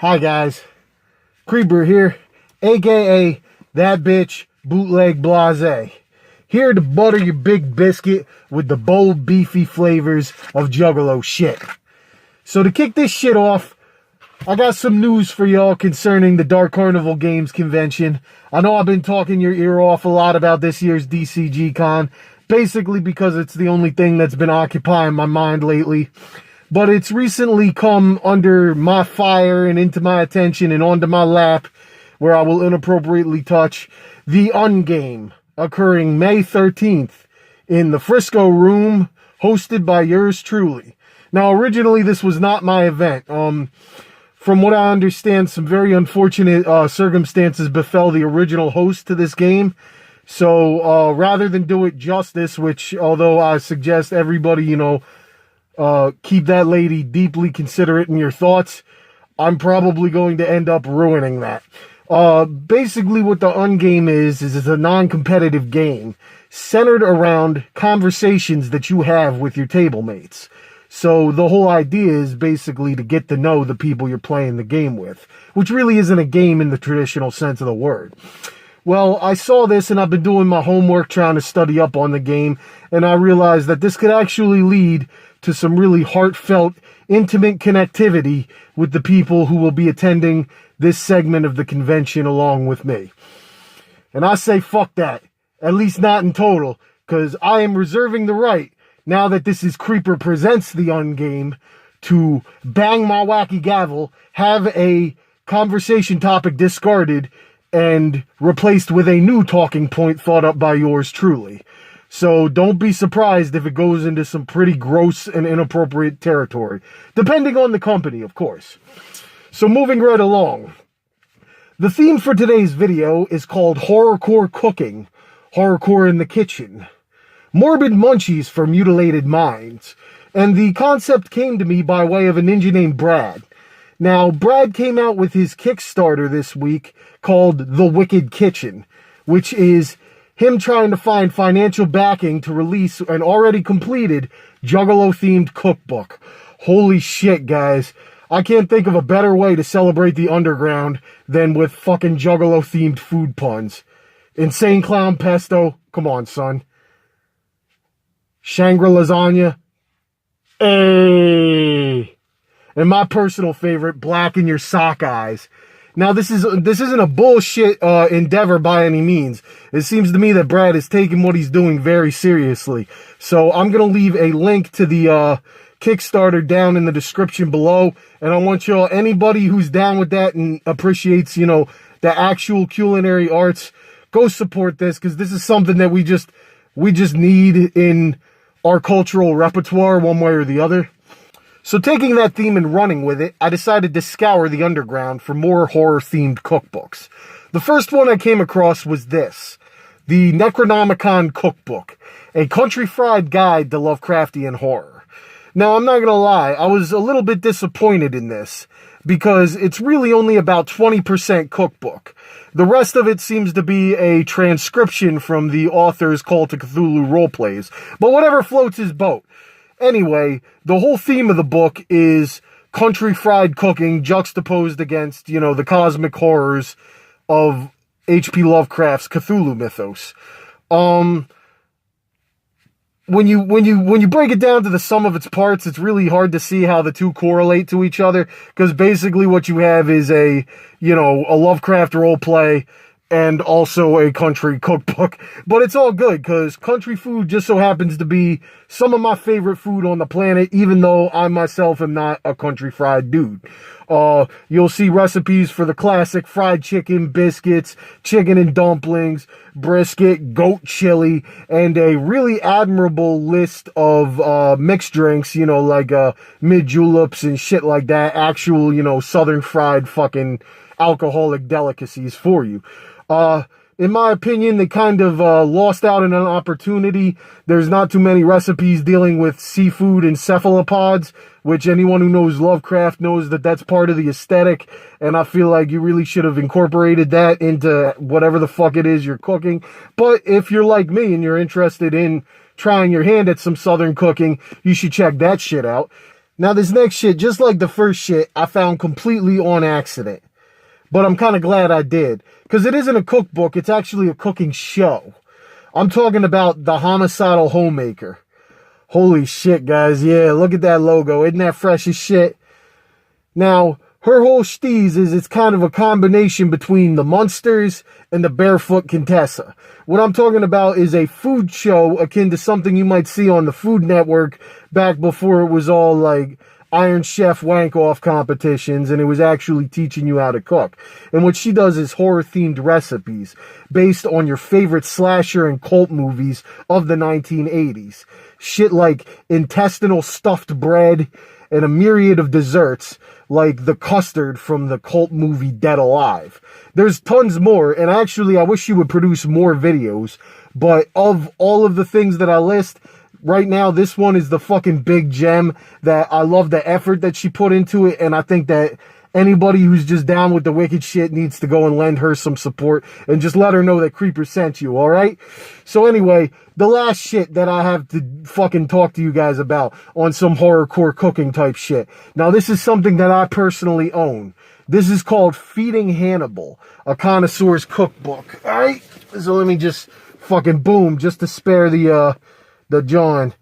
Hi guys, Kreeper here, aka that bitch Bootleg Blahzay, here to butter your big biscuit with the bold beefy flavors of Juggalo shit. So to kick this shit off, I got some news for y'all concerning the Dark Carnival Games convention. I know I've been talking your ear off a lot about this year's DCG Con, basically because it's the only thing that's been occupying my mind lately. But it's recently come under my fire and into my attention and onto my lap, where I will inappropriately touch the Ungame, occurring May 13th in the Frisco Room, hosted by yours truly. Now, originally this was not my event. From what I understand, some very unfortunate circumstances befell the original host to this game. So rather than do it justice, which although I suggest everybody, keep that lady deeply considerate in your thoughts, I'm probably going to end up ruining that. Basically what the Ungame is it's a non-competitive game centered around conversations that you have with your table mates. So the whole idea is basically to get to know the people you're playing the game with, which really isn't a game in the traditional sense of the word. Well, I saw this and I've been doing my homework trying to study up on the game, and I realized that this could actually lead to some really heartfelt, intimate connectivity with the people who will be attending this segment of the convention along with me. And I say fuck that, at least not in total, because I am reserving the right, now that this is Kreeper Presents the Ungame, to bang my wacky gavel, have a conversation topic discarded, and replaced with a new talking point thought up by yours truly. So don't be surprised if it goes into some pretty gross and inappropriate territory, depending on the company, of course. So moving right along. The theme for today's video is called Horrorcore Cooking, Horrorcore in the Kitchen. Morbid munchies for mutilated minds. And the concept came to me by way of a ninja named Brad. Now, Brad came out with his Kickstarter this week called The Wicked Kitchen, which is him trying to find financial backing to release an already completed Juggalo-themed cookbook. Holy shit, guys. I can't think of a better way to celebrate the underground than with fucking Juggalo-themed food puns. Insane Clown Pesto. Come on, son. Shangri Lasagna. Hey. And my personal favorite, Black in Your Sock Eyes. Now, this isn't a bullshit endeavor by any means. It seems to me that Brad is taking what he's doing very seriously. So I'm going to leave a link to the Kickstarter down in the description below. And I want y'all, anybody who's down with that and appreciates, the actual culinary arts, go support this, because this is something that we just need in our cultural repertoire one way or the other. So taking that theme and running with it, I decided to scour the underground for more horror-themed cookbooks. The first one I came across was this, the Necronomicon Cookbook, a country-fried guide to Lovecraftian horror. Now, I'm not going to lie, I was a little bit disappointed in this, because it's really only about 20% cookbook. The rest of it seems to be a transcription from the author's Call to Cthulhu roleplays, but whatever floats his boat. Anyway, the whole theme of the book is country fried cooking juxtaposed against, the cosmic horrors of H.P. Lovecraft's Cthulhu mythos. When you break it down to the sum of its parts, it's really hard to see how the two correlate to each other, because basically what you have is a Lovecraft role play and also a country cookbook. But it's all good, because country food just so happens to be some of my favorite food on the planet, even though I myself am not a country fried dude. You'll see recipes for the classic fried chicken, biscuits, chicken and dumplings, brisket, goat chili, and a really admirable list of mixed drinks, like mid juleps and shit like that. Actual, southern fried fucking alcoholic delicacies for you. In my opinion, they kind of lost out on an opportunity. There's not too many recipes dealing with seafood and cephalopods, which anyone who knows Lovecraft knows that that's part of the aesthetic, and I feel like you really should have incorporated that into whatever the fuck it is you're cooking. But if you're like me and you're interested in trying your hand at some southern cooking, you should check that shit out. Now this next shit, just like the first shit, I found completely on accident. But I'm kind of glad I did. Because it isn't a cookbook, it's actually a cooking show. I'm talking about the Homicidal Homemaker. Holy shit, guys. Yeah, look at that logo. Isn't that fresh as shit? Now, her whole steez is it's kind of a combination between the Munsters and the Barefoot Contessa. What I'm talking about is a food show akin to something you might see on the Food Network back before it was all like Iron Chef wank-off competitions and it was actually teaching you how to cook. And what she does is horror-themed recipes based on your favorite slasher and cult movies of the 1980s. Shit like intestinal stuffed bread and a myriad of desserts like the custard from the cult movie Dead Alive. There's tons more, and actually I wish you would produce more videos, but of all of the things that I list, right now this one is the fucking big gem that I love the effort that she put into it, and I think that anybody who's just down with the wicked shit needs to go and lend her some support and just let her know that Kreeper sent you, alright? So anyway, the last shit that I have to fucking talk to you guys about on some horrorcore cooking type shit. Now this is something that I personally own. This is called Feeding Hannibal, a Connoisseur's cookbook, alright? So let me just fucking boom, just to spare the John.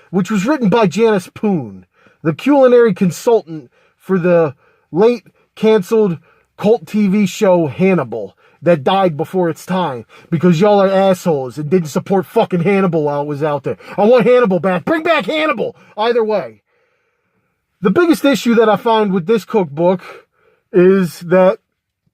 Which was written by Janice Poon, the culinary consultant for the late canceled cult TV show Hannibal that died before its time because y'all are assholes and didn't support fucking Hannibal while it was out there. I want Hannibal back. Bring back Hannibal. Either way. The biggest issue that I find with this cookbook is that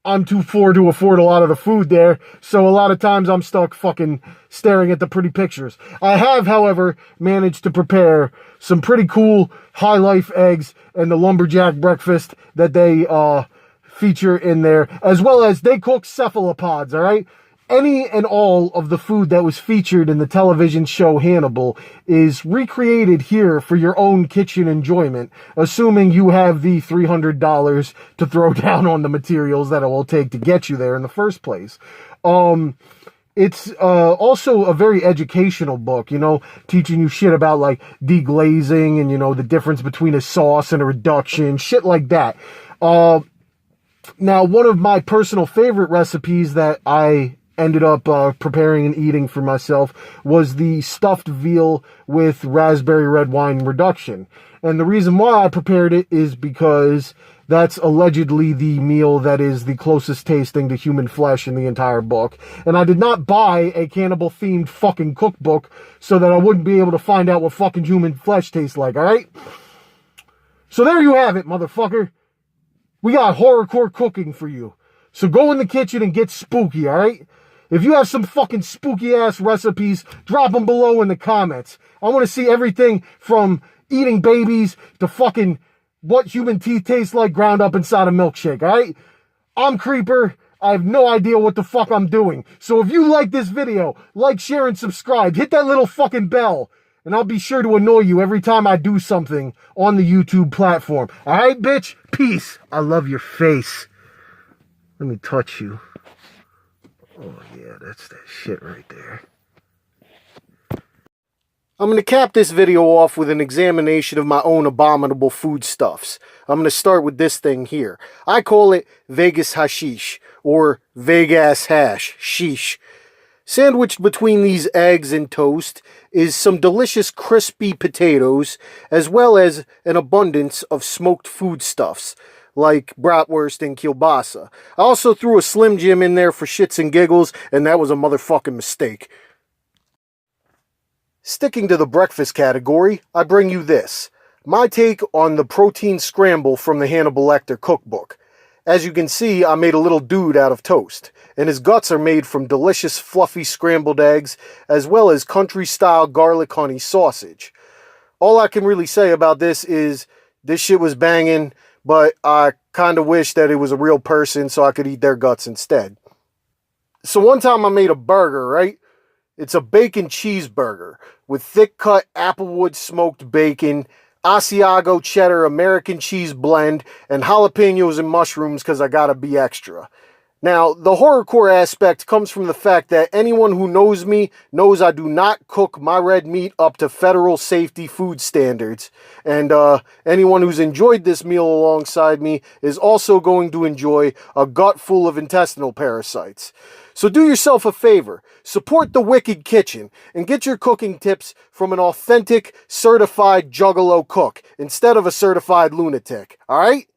I'm too poor to afford a lot of the food there, so a lot of times I'm stuck fucking staring at the pretty pictures. I have, however, managed to prepare some pretty cool high life eggs and the lumberjack breakfast that they feature in there, as well as they cook cephalopods, alright? Any and all of the food that was featured in the television show Hannibal is recreated here for your own kitchen enjoyment, assuming you have the $300 to throw down on the materials that it will take to get you there in the first place. It's also a very educational book, you know, teaching you shit about like deglazing and, you know, the difference between a sauce and a reduction, shit like that. Now, one of my personal favorite recipes that I ended up preparing and eating for myself was the stuffed veal with raspberry red wine reduction. And the reason why I prepared it is because that's allegedly the meal that is the closest tasting to human flesh in the entire book. And I did not buy a cannibal-themed fucking cookbook so that I wouldn't be able to find out what fucking human flesh tastes like, alright? So there you have it, motherfucker. We got horrorcore cooking for you. So go in the kitchen and get spooky, alright? If you have some fucking spooky-ass recipes, drop them below in the comments. I want to see everything from eating babies to fucking what human teeth taste like ground up inside a milkshake, alright? I'm Kreeper. I have no idea what the fuck I'm doing. So if you like this video, like, share, and subscribe. Hit that little fucking bell. And I'll be sure to annoy you every time I do something on the YouTube platform. Alright, bitch? Peace. I love your face. Let me touch you. Oh, yeah, that's that shit right there. I'm going to cap this video off with an examination of my own abominable foodstuffs. I'm going to start with this thing here. I call it Vegas hashish, or Vegas hash, sheesh. Sandwiched between these eggs and toast is some delicious crispy potatoes, as well as an abundance of smoked foodstuffs, like bratwurst and kielbasa. I also threw a Slim Jim in there for shits and giggles, and that was a motherfucking mistake. Sticking to the breakfast category, I bring you this. My take on the protein scramble from the Hannibal Lecter cookbook. As you can see, I made a little dude out of toast, and his guts are made from delicious fluffy scrambled eggs, as well as country-style garlic honey sausage. All I can really say about this is, this shit was banging, but I kind of wish that it was a real person so I could eat their guts instead. So one time I made a burger, right? It's a bacon cheeseburger with thick-cut applewood smoked bacon, Asiago cheddar American cheese blend, and jalapenos and mushrooms because I gotta be extra. Now, the horrorcore aspect comes from the fact that anyone who knows me knows I do not cook my red meat up to federal safety food standards. And anyone who's enjoyed this meal alongside me is also going to enjoy a gut full of intestinal parasites. So do yourself a favor, support the Wicked Kitchen, and get your cooking tips from an authentic, certified Juggalo cook, instead of a certified lunatic, alright?